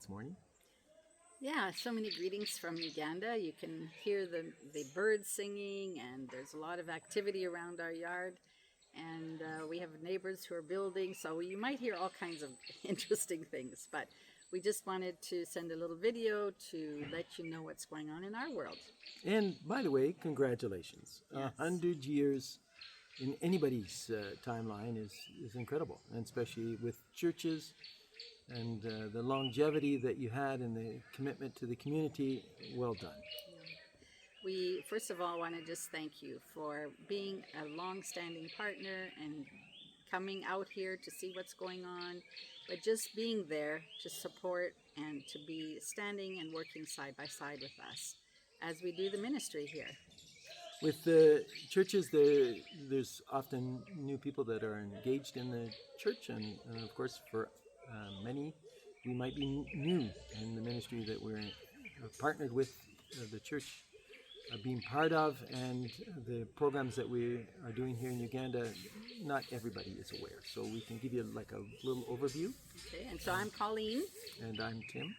this morning. Yeah, so many greetings from Uganda. You can hear the birds singing, and there's a lot of activity around our yard. And we have neighbors who are building, so you might hear all kinds of interesting things. But we just wanted to send a little video to let you know what's going on in our world. And by the way, congratulations. Yes. 100 years in anybody's timeline is incredible, and especially with churches and the longevity that you had and the commitment to the community. Well done. We, first of all, want to just thank you for being a long-standing partner and coming out here to see what's going on, but just being there to support and to be standing and working side by side with us as we do the ministry here. With the churches, there's often new people that are engaged in the church, and of course, for many, we might be new in the ministry that we're partnered with the church being part of, and the programs that we are doing here in Uganda. Not everybody is aware, so we can give you like a little overview. Okay, and so I'm Colleen. And I'm Tim.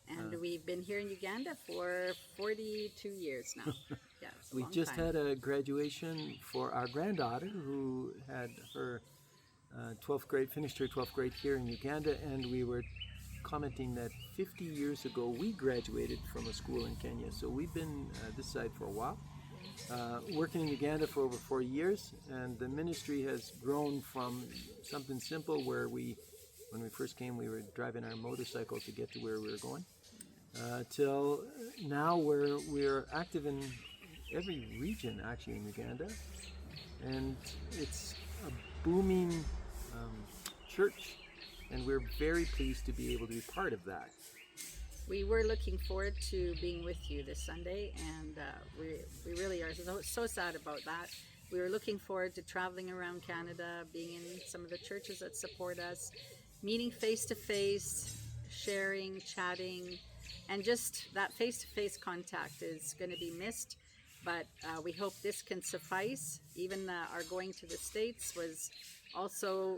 And we've been here in Uganda for 42 years now. Yeah, it's a We long just time. had a graduation for our granddaughter who had her 12th grade, finished her 12th grade here in Uganda, and we were commenting that 50 years ago we graduated from a school in Kenya. So we've been this side for a while, working in Uganda for over 4 years, and the ministry has grown from something simple where when we first came, we were driving our motorcycle to get to where we were going, till now where we're active in every region actually in Uganda, and it's a booming church, and we're very pleased to be able to be part of that. We were looking forward to being with you this Sunday, and we really are so sad about that. We were looking forward to traveling around Canada, being in some of the churches that support us, meeting face-to-face, sharing, chatting, and just that face-to-face contact is going to be missed. But we hope this can suffice. Even our going to the States was also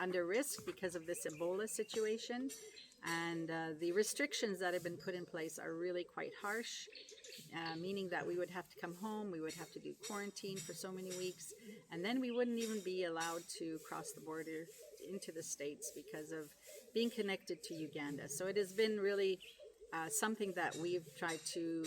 under risk because of this Ebola situation, and the restrictions that have been put in place are really quite harsh, meaning that we would have to come home, we would have to do quarantine for so many weeks, and then we wouldn't even be allowed to cross the border into the States because of being connected to Uganda. So it has been really something that we've tried to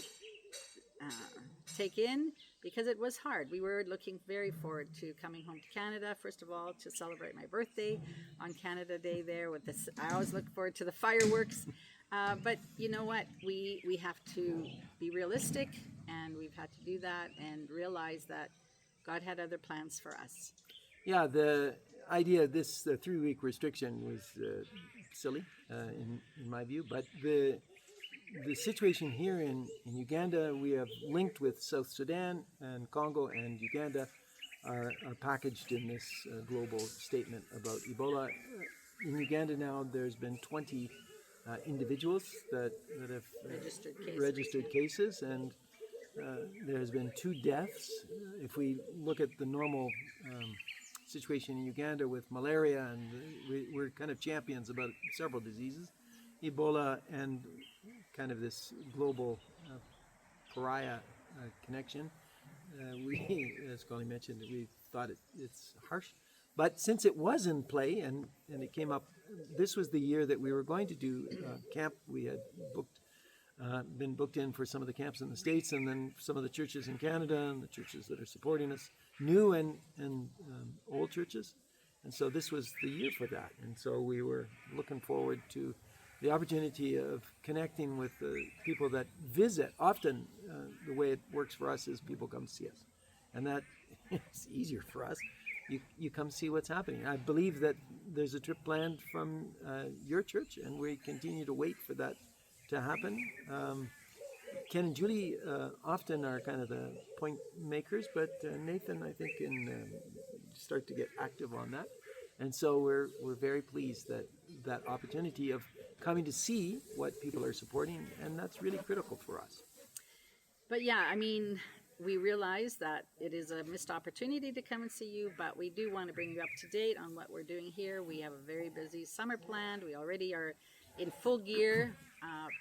take in, because it was hard. We were looking very forward to coming home to Canada, first of all, to celebrate my birthday on Canada Day there with this. I always look forward to the fireworks. But you know what? We have to be realistic, and we've had to do that and realize that God had other plans for us. Yeah, the idea of this 3-week restriction was silly in my view, but the situation here in Uganda, we have linked with South Sudan, and Congo and Uganda are packaged in this global statement about Ebola. In Uganda now, there's been 20 individuals that have registered cases, and there has been 2 deaths. If we look at the normal situation in Uganda with malaria, and we're kind of champions about several diseases, Ebola and kind of this global pariah connection. We, as Colleen mentioned, we thought it's harsh. But since it was in play and it came up, this was the year that we were going to do camp. We had been booked in for some of the camps in the States, and then some of the churches in Canada and the churches that are supporting us, new and old churches. And so this was the year for that. And so we were looking forward to the opportunity of connecting with the people that visit. Often the way it works for us is people come see us, and that it's easier for us. You come see what's happening. I believe that there's a trip planned from your church, and we continue to wait for that to happen. Ken and Julie often are kind of the point makers, but Nathan, I think, can start to get active on that. And so we're very pleased that opportunity of coming to see what people are supporting, and that's really critical for us. But yeah, I mean, we realize that it is a missed opportunity to come and see you, but we do want to bring you up to date on what we're doing here. We have a very busy summer planned. We already are in full gear.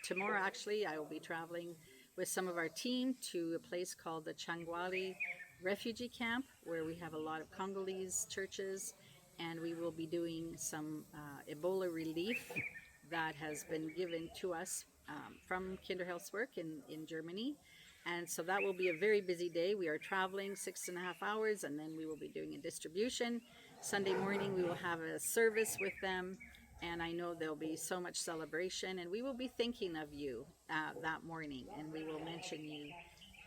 Tomorrow, actually, I will be traveling with some of our team to a place called the Changwali Refugee Camp, where we have a lot of Congolese churches, and we will be doing some Ebola relief that has been given to us from Kinderhilfswerk in Germany. And so that will be a very busy day. We are traveling 6.5 hours, and then we will be doing a distribution. Sunday morning, we will have a service with them, and I know there'll be so much celebration, and we will be thinking of you that morning, and we will mention you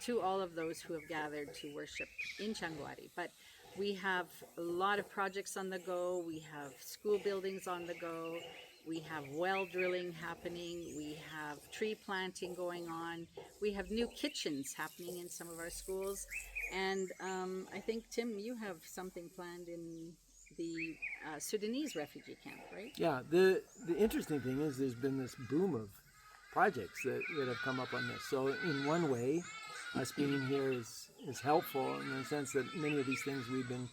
to all of those who have gathered to worship in Changwari. But we have a lot of projects on the go. We have school buildings on the go. We have well drilling happening. We have tree planting going on. We have new kitchens happening in some of our schools. And I think, Tim, you have something planned in the Sudanese refugee camp, right? Yeah, the interesting thing is there's been this boom of projects that have come up on this. So in one way, us being here is helpful in the sense that many of these things we've been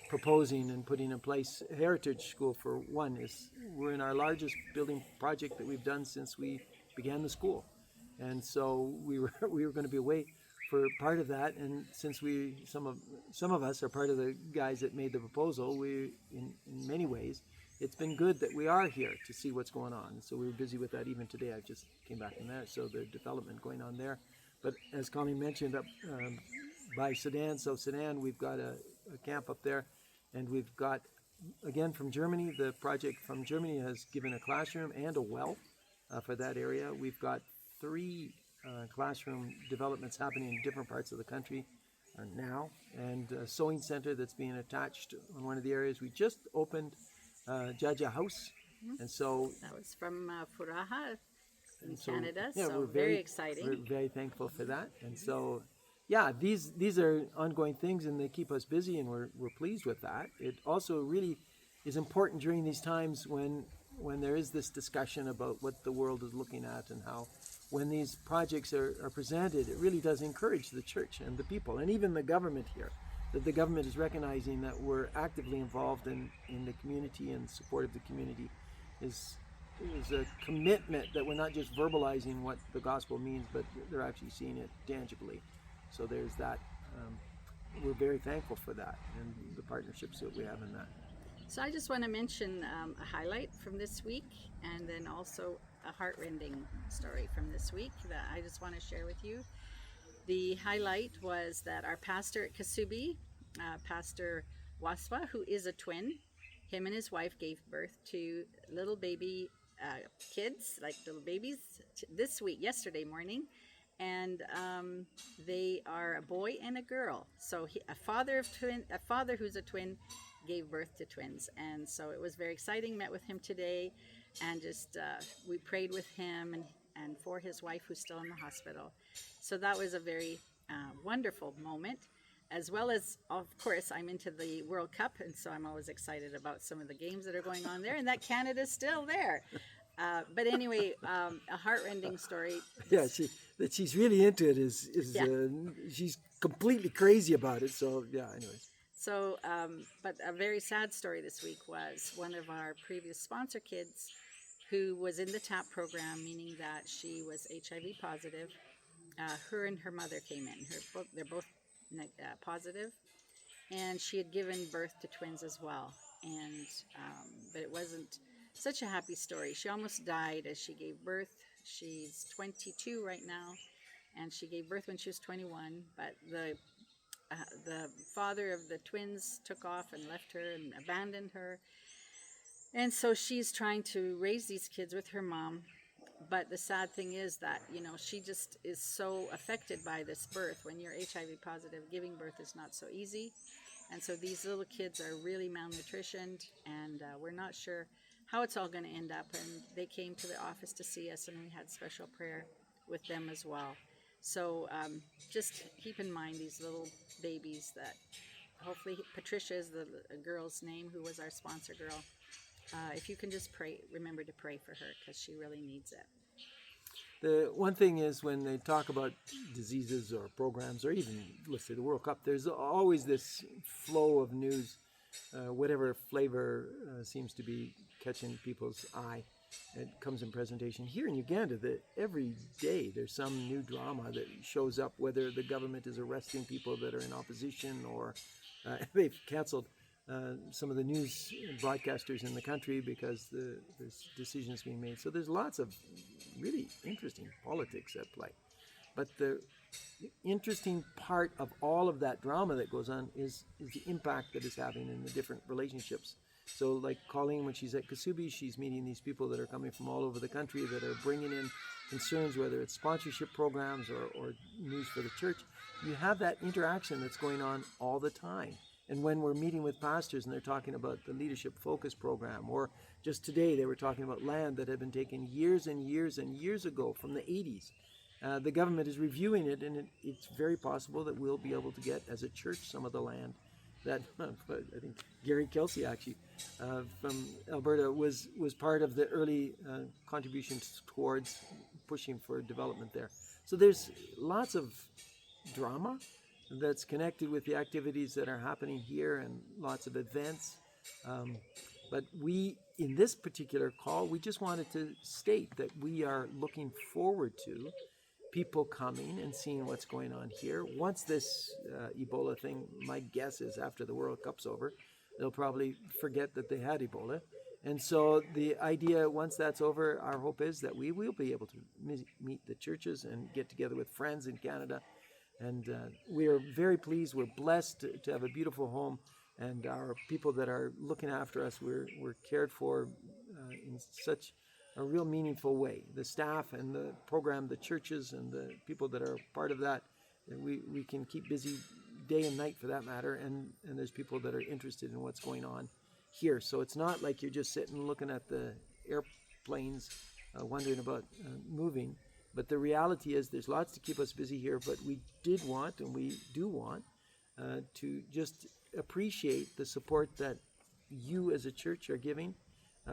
proposing and putting in place. Heritage School, for one, is we're in our largest building project that we've done since we began the school, and so we were going to be away for part of that. And since some of us are part of the guys that made the proposal, we in many ways it's been good that we are here to see what's going on. So we were busy with that even today. I just came back from there, so the development going on there. But as Connie mentioned, up by Sudan, South Sudan, we've got a camp up there, and we've got, again, from Germany, the project from Germany has given a classroom and a well for that area. We've got 3 classroom developments happening in different parts of the country now, and a sewing center that's being attached on one of the areas. We just opened Jaja House, and so that was from Furaha in so, Canada, yeah, so we're very exciting. We're very thankful for that, and so yeah, these are ongoing things, and they keep us busy, and we're pleased with that. It also really is important during these times when there is this discussion about what the world is looking at, and how when these projects are presented, it really does encourage the church and the people, and even the government here, that the government is recognizing that we're actively involved in the community and support of the community is a commitment that we're not just verbalizing what the gospel means, but they're actually seeing it tangibly. So there's that. We're very thankful for that and the partnerships that we have in that. So I just want to mention a highlight from this week, and then also a heartrending story from this week that I just want to share with you. The highlight was that our pastor at Kasubi, Pastor Waswa, who is a twin, him and his wife gave birth to little baby kids, like little babies, this week, yesterday morning. And they are a boy and a girl. So a father who's a twin gave birth to twins, and so it was very exciting. Met with him today, and just we prayed with him and for his wife who's still in the hospital. So that was a very wonderful moment. As well as, of course, I'm into the World Cup, and so I'm always excited about some of the games that are going on there, and that Canada's still there. But anyway, a heartrending story. Yeah, that she's really into it is yeah. She's completely crazy about it. So yeah, anyways. So, but a very sad story this week was one of our previous sponsor kids who was in the TAP program, meaning that she was HIV positive. Her and her mother came in. They're both positive, and she had given birth to twins as well. And but it wasn't such a happy story. She almost died as she gave birth. She's 22 right now, and she gave birth when she was 21. But the father of the twins took off and left her and abandoned her. And so she's trying to raise these kids with her mom. But the sad thing is that, she just is so affected by this birth. When you're HIV positive, giving birth is not so easy. And so these little kids are really malnutritioned, and we're not sure how it's all going to end up. And they came to the office to see us, and we had special prayer with them as well. So just keep in mind these little babies that hopefully Patricia is the girl's name who was our sponsor girl. If you can just remember to pray for her, because she really needs it. The one thing is, when they talk about diseases or programs, or even, let's say, the World Cup, there's always this flow of news, whatever flavor seems to be catching people's eye. it comes in presentation. Here in Uganda, every day there's some new drama that shows up, whether the government is arresting people that are in opposition, or they've canceled some of the news broadcasters in the country because there's decisions being made. So there's lots of really interesting politics at play. But the interesting part of all of that drama that goes on is the impact that it's having in the different relationships. So like Colleen, when she's at Kasubi, she's meeting these people that are coming from all over the country that are bringing in concerns, whether it's sponsorship programs or news for the church. You have that interaction that's going on all the time. And when we're meeting with pastors and they're talking about the Leadership Focus program, or just today they were talking about land that had been taken years and years and years ago from the 80s. The government is reviewing it, and it's very possible that we'll be able to get, as a church, some of the land that I think Gary Kelsey actually from Alberta was part of the early contributions towards pushing for development there. So there's lots of drama that's connected with the activities that are happening here, and lots of events. But we, in this particular call, we just wanted to state that we are looking forward to people coming and seeing what's going on here. Once this Ebola thing, my guess is after the World Cup's over, they'll probably forget that they had Ebola. And so the idea, once that's over, our hope is that we will be able to meet the churches and get together with friends in Canada. And we are very pleased. We're blessed to have a beautiful home, and our people that are looking after us, we're cared for in such a real meaningful way. The staff and the program, the churches and the people that are part of that, we can keep busy day and night for that matter, and there's people that are interested in what's going on here. So it's not like you're just sitting looking at the airplanes wondering about moving, but the reality is there's lots to keep us busy here. But we did want, and we do want, to just appreciate the support that you as a church are giving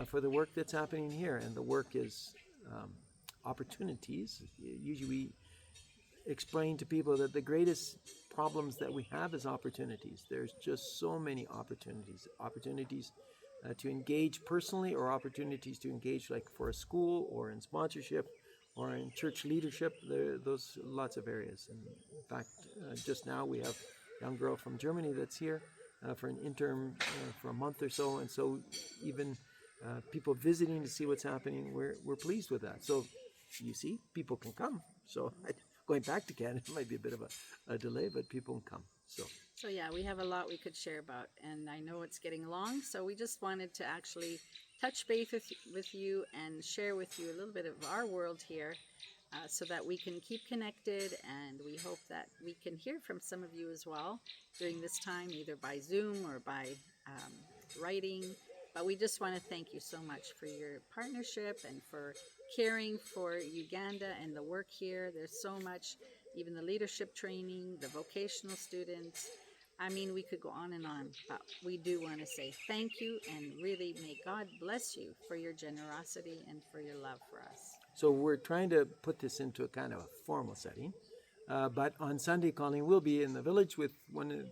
for the work that's happening here. And the work is opportunities. Usually we explain to people that the greatest problems that we have is opportunities. There's just so many opportunities to engage personally, or opportunities to engage like for a school or in sponsorship or in church leadership. Those lots of areas. And in fact, just now we have a young girl from Germany that's here for an interim for a month or so. And so even people visiting to see what's happening, we're pleased with that. So you see, people can come. So going back to Canada might be a bit of a delay, but people can come. So yeah, we have a lot we could share about, and I know it's getting long, so we just wanted to actually touch base with you and share with you a little bit of our world here, so that we can keep connected, and we hope that we can hear from some of you as well during this time, either by Zoom or by writing. But we just want to thank you so much for your partnership and for caring for Uganda and the work here. There's so much, even the leadership training, the vocational students. I mean, we could go on and on, but we do want to say thank you, and really may God bless you for your generosity and for your love for us. So we're trying to put this into a kind of a formal setting. But on Sunday, Colleen, we'll be in the village with one,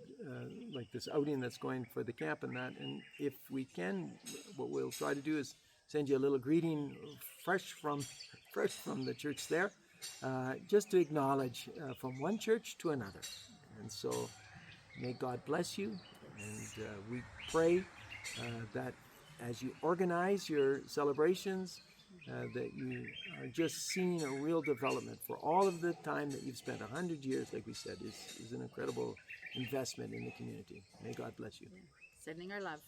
like this outing that's going for the camp and that. And if we can, what we'll try to do is send you a little greeting fresh from the church there, just to acknowledge from one church to another. And so may God bless you. And we pray that as you organize your celebrations, that you are just seeing a real development for all of the time that you've spent. 100 years, like we said, is an incredible investment in the community. May God bless you. Sending our love.